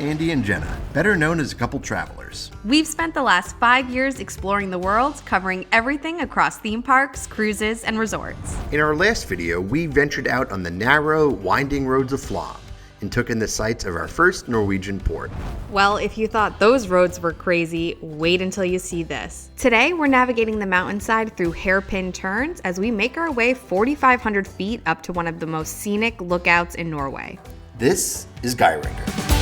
Andy and Jenna, better known as a couple travelers. We've spent the last 5 years exploring the world, covering everything across theme parks, cruises, and resorts. In our last video, we ventured out on the narrow, winding roads of Flå and took in the sights of our first Norwegian port. Well, if you thought those roads were crazy, wait until you see this. Today, we're navigating the mountainside through hairpin turns as we make our way 4,500 feet up to one of the most scenic lookouts in Norway. This is Geiranger.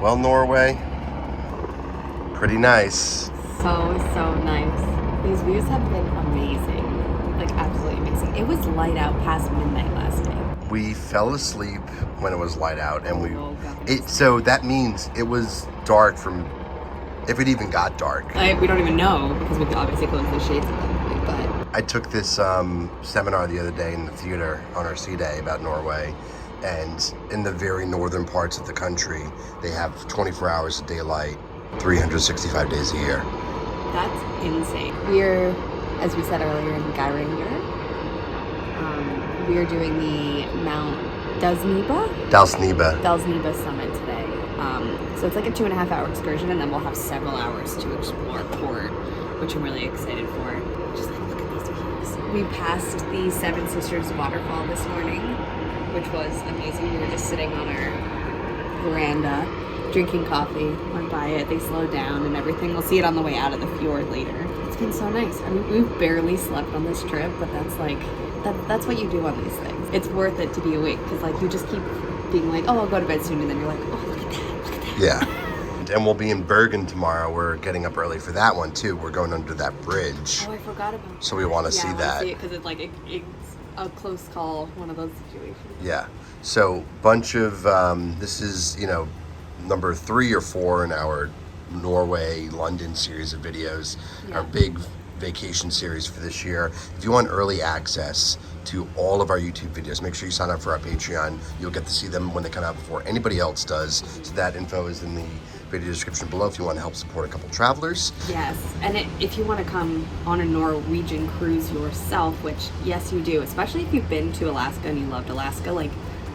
Well, Norway, pretty nice. So nice. These views have been amazing. Like, absolutely amazing. It was light out past midnight last night. We fell asleep when it was light out, and so that means it was dark from, if it even got dark. We don't even know, because we could obviously close the shades at that point, but... I took this seminar the other day in the theater on our sea day about Norway. And in the very northern parts of the country, they have 24 hours of daylight, 365 days a year. That's insane. We're, as we said earlier, in Geiranger. We are doing the Mount Dalsnibba Summit today. So it's like a 2.5-hour excursion, and then we'll have several hours to explore port, which I'm really excited for. Just like, look at these views. We passed the Seven Sisters waterfall this morning, which was amazing. We were just sitting on our veranda, drinking coffee, went by it, they slowed down and everything. We'll see it on the way out of the fjord later. It's been so nice. I mean, we've barely slept on this trip, but that's what you do on these things. It's worth it to be awake, because like you just keep being like, oh, I'll go to bed soon, and then you're like, oh, look at that. Yeah. And we'll be in Bergen tomorrow. We're getting up early for that one too. We're going under that bridge. Oh, I forgot about that. So we want to see that. Because it's like it's a close call, one of those situations. Yeah. So bunch of this is, number 3 or 4 in our Norway London series of videos. Our big vacation series for this year. If you want early access to all of our YouTube videos, make sure you sign up for our Patreon. You'll get to see them when they come out before anybody else does. So that info is in the video description below if you want to help support a couple travelers. Yes, and if you want to come on a Norwegian cruise yourself, which yes you do, especially if you've been to Alaska and you loved Alaska, like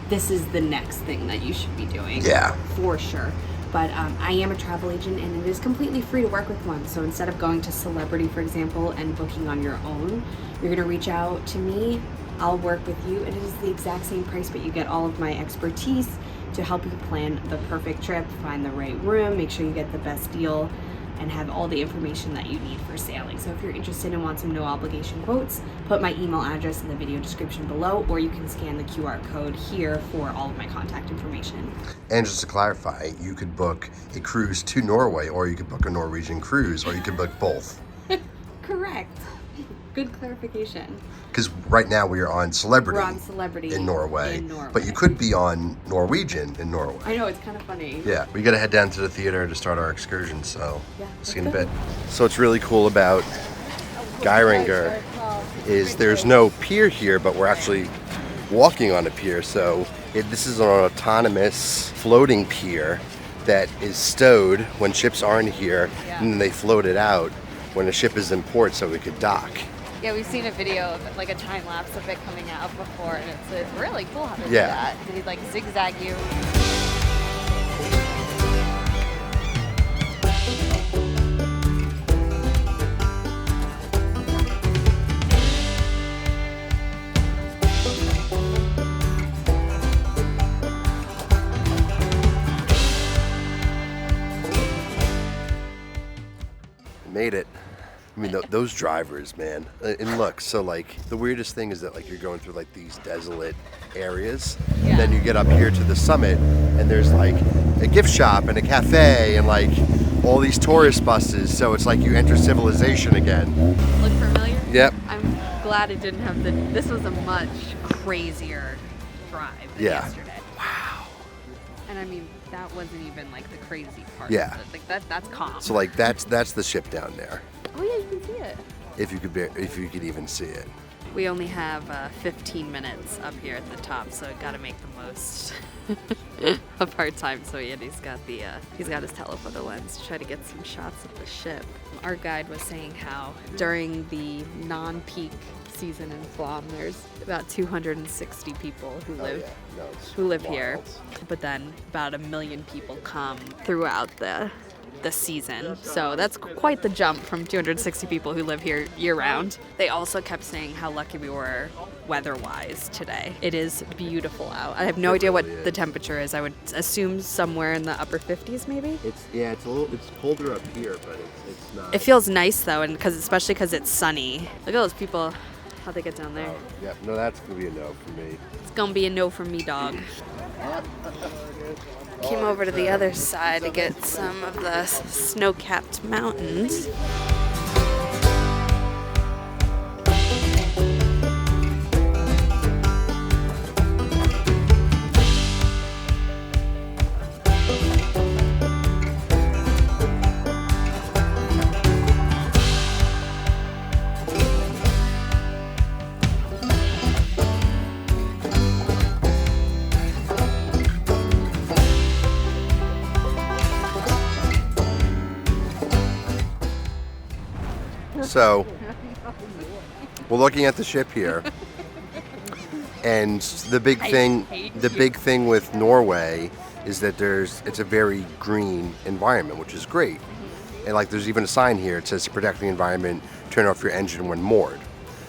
this is the next thing that you should be doing. Yeah. For sure. But I am a travel agent, and it is completely free to work with one. So instead of going to Celebrity, for example, and booking on your own, you're going to reach out to me. I'll work with you, and it is the exact same price, but you get all of my expertise to help you plan the perfect trip, find the right room, make sure you get the best deal, and have all the information that you need for sailing. So if you're interested and want some no obligation quotes, put my email address in the video description below, or you can scan the QR code here for all of my contact information. And just to clarify, you could book a cruise to Norway, or you could book a Norwegian cruise, or you could book both. Correct. Good clarification. Because right now we are on Celebrity. We're on Celebrity in Norway. But you could be on Norwegian in Norway. I know, it's kind of funny. Yeah, we got to head down to the theater to start our excursion, so see you in a bit. So what's really cool about Geiranger is there's no pier here, but we're actually walking on a pier. So this is an autonomous floating pier that is stowed when ships aren't here, and then they float it out when a ship is in port so we could dock. Yeah, we've seen a video of like a time lapse of it coming out before, and it's really cool how to do that. They like zigzag you. Made it. I mean, those drivers, man. And look, so like the weirdest thing is that like you're going through like these desolate areas, and then you get up here to the summit, and there's like a gift shop and a cafe and like all these tourist buses. So it's like you enter civilization again. Look familiar? Yep. I'm glad it didn't have this was a much crazier drive than yesterday. Wow. And I mean, that wasn't even like the crazy part. Yeah. Like that's calm. So like that's the ship down there. Oh yeah, you can see it. If you could even see it. We only have 15 minutes up here at the top, so I gotta make the most of our time. So he's got his telephoto lens to try to get some shots of the ship. Our guide was saying how during the non-peak season in Flom, there's about 260 people who live here, but then about 1 million people come throughout the season. So that's quite the jump from 260 people who live here year-round. They also kept saying how lucky we were weather-wise today. It is beautiful out. I have no idea what the temperature is. I would assume somewhere in the upper 50s maybe. It's colder up here, but it's not. It feels nice though, and especially because it's sunny. Look at those people, how they get down there. Oh, yeah, no, that's gonna be a no for me. It's gonna be a no for me, dog. Came over to the other side to get some of the snow-capped mountains. So, we're looking at the ship here, and the big thing with Norway is that it's a very green environment, which is great. And like, there's even a sign here. It says, to protect the environment, turn off your engine when moored.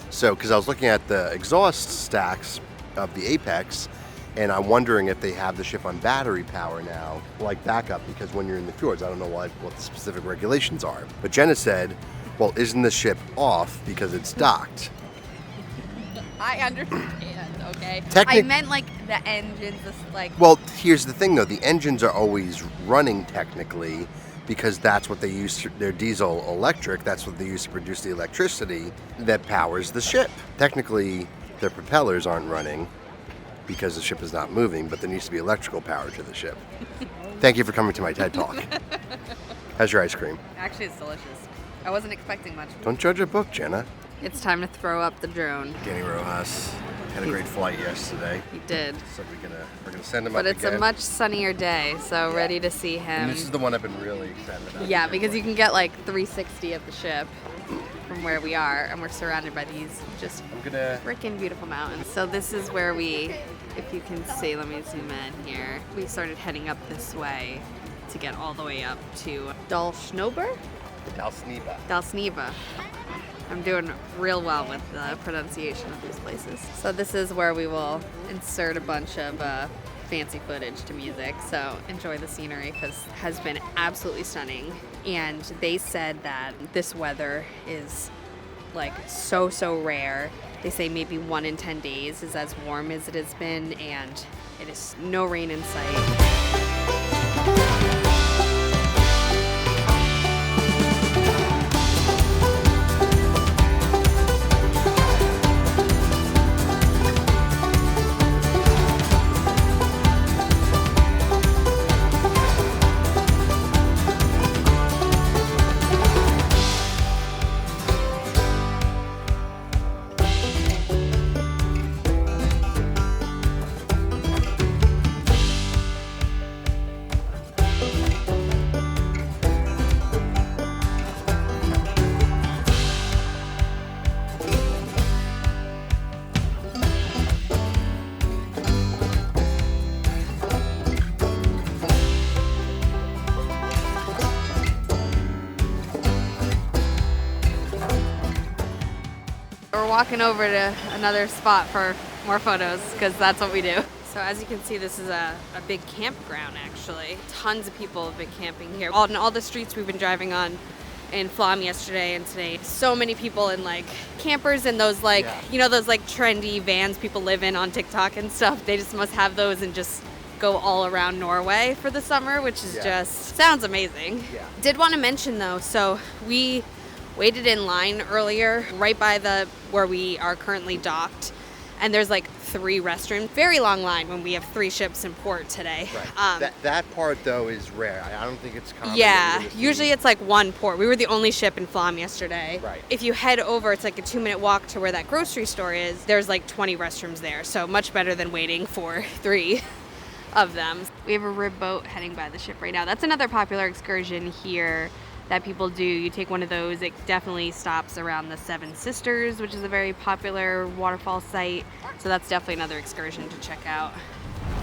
So, because I was looking at the exhaust stacks of the Apex, and I'm wondering if they have the ship on battery power now, like backup, because when you're in the fjords, I don't know what the specific regulations are. But Jenna said, well, isn't the ship off because it's docked? I understand, okay? I meant like the engines, Well, here's the thing though, the engines are always running technically because that's what they use, their diesel electric, that's what they use to produce the electricity that powers the ship. Technically, their propellers aren't running because the ship is not moving, but there needs to be electrical power to the ship. Thank you for coming to my TED Talk. How's your ice cream? Actually, it's delicious. I wasn't expecting much. Don't judge a book, Jenna. It's time to throw up the drone. Danny Rojas had a great flight yesterday. He did. So we're gonna send him but up it's again. a much sunnier day, so ready to see him. And this is the one I've been really excited about. Yeah, because you can get like 360 of the ship from where we are, and we're surrounded by these just freaking beautiful mountains. So this is where if you can see, let me zoom in here. We started heading up this way to get all the way up to Dalsnibba? Dalsnibba. I'm doing real well with the pronunciation of these places. So this is where we will insert a bunch of fancy footage to music. So enjoy the scenery because it has been absolutely stunning. And they said that this weather is like so rare. They say maybe 1 in 10 days is as warm as it has been, and it is no rain in sight. We're walking over to another spot for more photos because that's what we do. So as you can see, this is a big campground actually. Tons of people have been camping here. All the streets we've been driving on in Flom yesterday and today. So many people in like campers and those like, you know, those like trendy vans people live in on TikTok and stuff. They just must have those and just go all around Norway for the summer, which is just, sounds amazing. Yeah. Did want to mention though, so we waited in line earlier right by where we are currently docked, and there's like 3 restrooms. Very long line when we have 3 ships in port today. Right. That part, though, is rare. I don't think it's common. Yeah, usually it's like 1 port. We were the only ship in Flom yesterday. Right. If you head over, it's like a 2-minute walk to where that grocery store is. There's like 20 restrooms there, so much better than waiting for 3 of them. We have a rib boat heading by the ship right now. That's another popular excursion here that people do. You take one of those. It definitely stops around the Seven Sisters, which is a very popular waterfall site. So that's definitely another excursion to check out.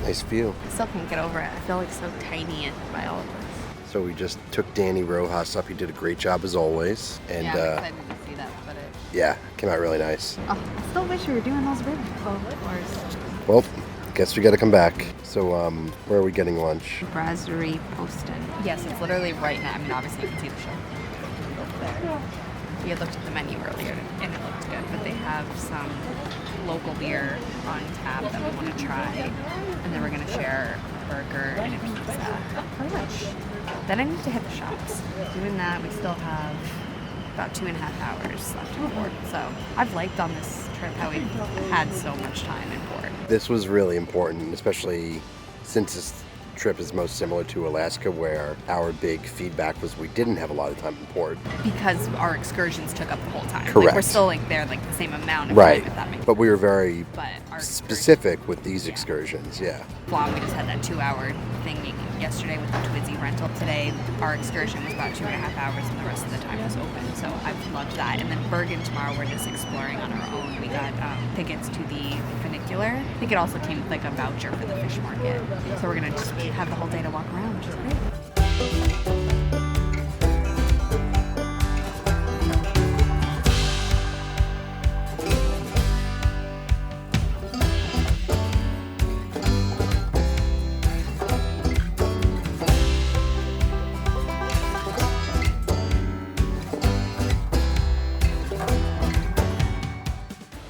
Nice view. I still can't get over it. I feel like so tiny by all of this. So we just took Danny Rojas up. He did a great job as always. And yeah, I'm excited to see that footage. Yeah, came out really nice. Oh, I still wish we were doing those rib tours. Well, guess we got to come back. So where are we getting lunch? Brasserie Poston. Yes, it's literally right now. I mean, obviously you can see the show there. We had looked at the menu earlier and it looked good, but they have some local beer on tap that we want to try, and then we're going to share a burger and a pizza for lunch. Then I need to hit the shops. Doing that, we still have about 2.5 hours left in port. So I've liked on this trip how we've had so much time in port. This was really important, especially since this trip is most similar to Alaska, where our big feedback was we didn't have a lot of time in port. Because our excursions took up the whole time. Correct. Like, we're still there the same amount of Right. time, if that makes sense. But we were very But our specific with these excursions, yeah. Flom, we just had that 2-hour thing yesterday with the Twizy rental. Today, our excursion was about 2.5 hours, and the rest of the time was open. So I've loved that. And then Bergen tomorrow, we're just exploring on our own. We got tickets to the funicular. I think it also came with like a voucher for the fish market. So we're gonna just have the whole day to walk around, which is great.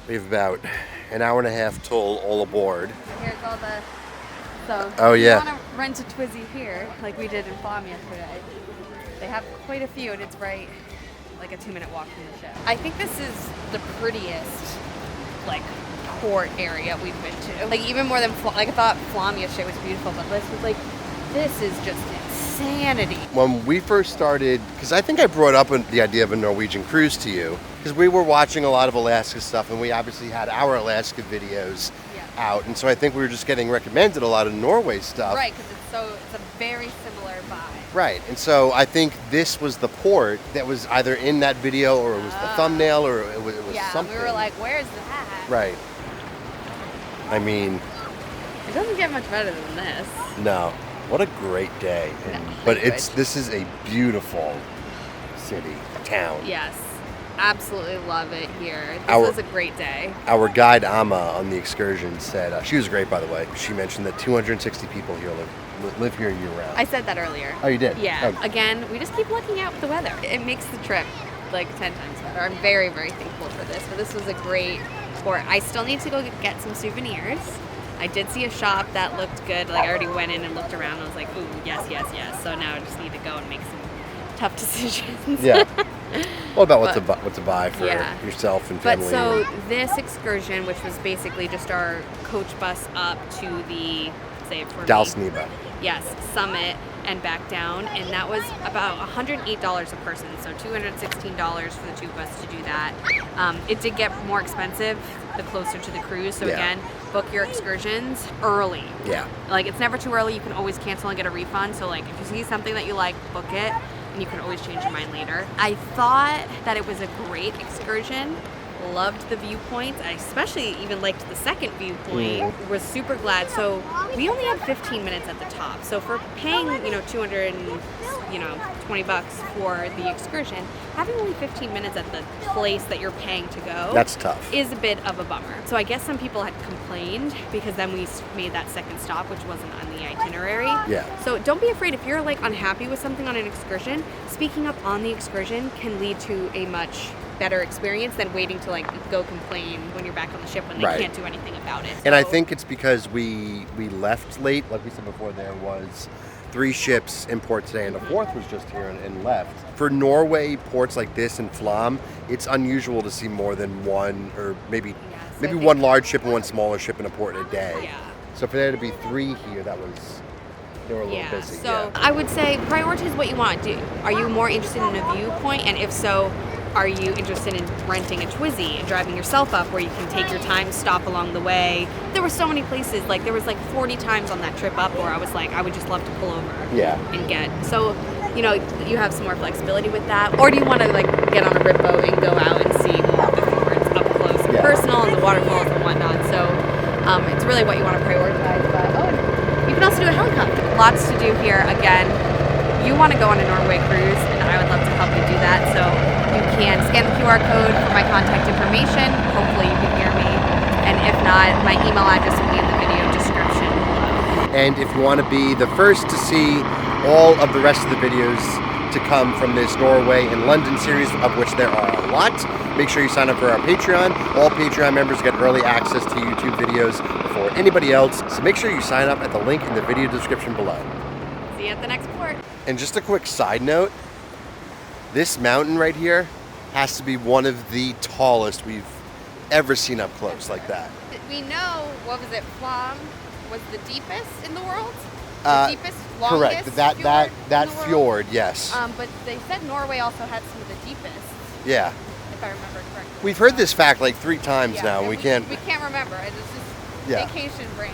We have about an hour and a half till all aboard. Here's all the... So, Oh, yeah. if you want to rent a Twizy here, like we did in Flom yesterday, they have quite a few, and it's right, like a 2-minute walk from the ship. I think this is the prettiest, like, port area we've been to. Like, even more than Flom. Like, I thought Flom yesterday was beautiful, but this was like, this is just insanity. When we first started, because I think I brought up the idea of a Norwegian cruise to you, because we were watching a lot of Alaska stuff, and we obviously had our Alaska videos out, and so I think we were just getting recommended a lot of Norway stuff. Right, because it's a very similar vibe. Right, and so I think this was the port that was either in that video, or it was the thumbnail, or it was something. We were like, where's that? Right. I mean, it doesn't get much better than this. No. What a great day. But this is a beautiful city, town. Yes. Absolutely love it here. This was a great day. Our guide Amma on the excursion said, she was great by the way, she mentioned that 260 people here live here year round. I said that earlier. Oh, you did? Yeah. Oh. Again, we just keep looking out with the weather. It makes the trip like 10 times better. I'm very, very thankful for this. But this was a great port. I still need to go get some souvenirs. I did see a shop that looked good. Like I already went in and looked around and I was like, ooh, yes, yes, yes. So now I just need to go and make some tough decisions. Yeah. Well, about what to buy for yourself and family. But so this excursion, which was basically just our coach bus up to the, say it for me. Dalsnibba. Yes, Summit and back down, and that was about $108 a person, so $216 for the two of us to do that. It did get more expensive the closer to the cruise, so again, book your excursions early. Yeah. Like, it's never too early. You can always cancel and get a refund, so like if you see something that you like, book it, and you can always change your mind later. I thought that it was a great excursion. Loved the viewpoints. I especially even liked the second viewpoint. Was super glad. So we only had 15 minutes at the top. So for paying, $220 for the excursion, having only 15 minutes at the place that you're paying to go, that's tough. Is a bit of a bummer. So I guess some people had complained because then we made that second stop, which wasn't on the itinerary. Yeah. So don't be afraid if you're like unhappy with something on an excursion. Speaking up on the excursion can lead to a much better experience than waiting to like go complain when you're back on the ship when they can't do anything about it. And I think it's because we left late. Like we said before, there was 3 ships in port today, and the 4th was just here and left. For Norway ports like this and Flam, it's unusual to see more than one, or maybe one large ship and one smaller ship in a port in a day. Yeah. So for there to be 3 here, they were a little busy. So I would say prioritize what you want to do. Are you more interested in a viewpoint? And if so, are you interested in renting a Twizy and driving yourself up where you can take your time, stop along the way? There were so many places, like there was like 40 times on that trip up where I was like, I would just love to pull over and get. So, you know, you have some more flexibility with that. Or do you want to like get on a rip boat and go out and see more of the fjords up close and personal and the waterfalls and whatnot? So it's really what you want to prioritize. But you can also do a helicopter. Lots to do here. Again, you want to go on a Norway cruise, and I would love to help you do that. So you can scan the QR code for my contact information. Hopefully you can hear me. And if not, my email address will be in the video description below. And if you want to be the first to see all of the rest of the videos to come from this Norway and London series, of which there are a lot, make sure you sign up for our Patreon. All Patreon members get early access to YouTube videos before anybody else. So make sure you sign up at the link in the video description below. See you at the next port. And just a quick side note, this mountain right here has to be one of the tallest we've ever seen up close like that. We know, what was it, Flam was the deepest in the world? The deepest, longest correct. That in the fjord, yes. But they said Norway also had some of the deepest. Yeah. If I remember correctly. We've heard this fact like 3 times now, and we can't remember. It's just vacation brain.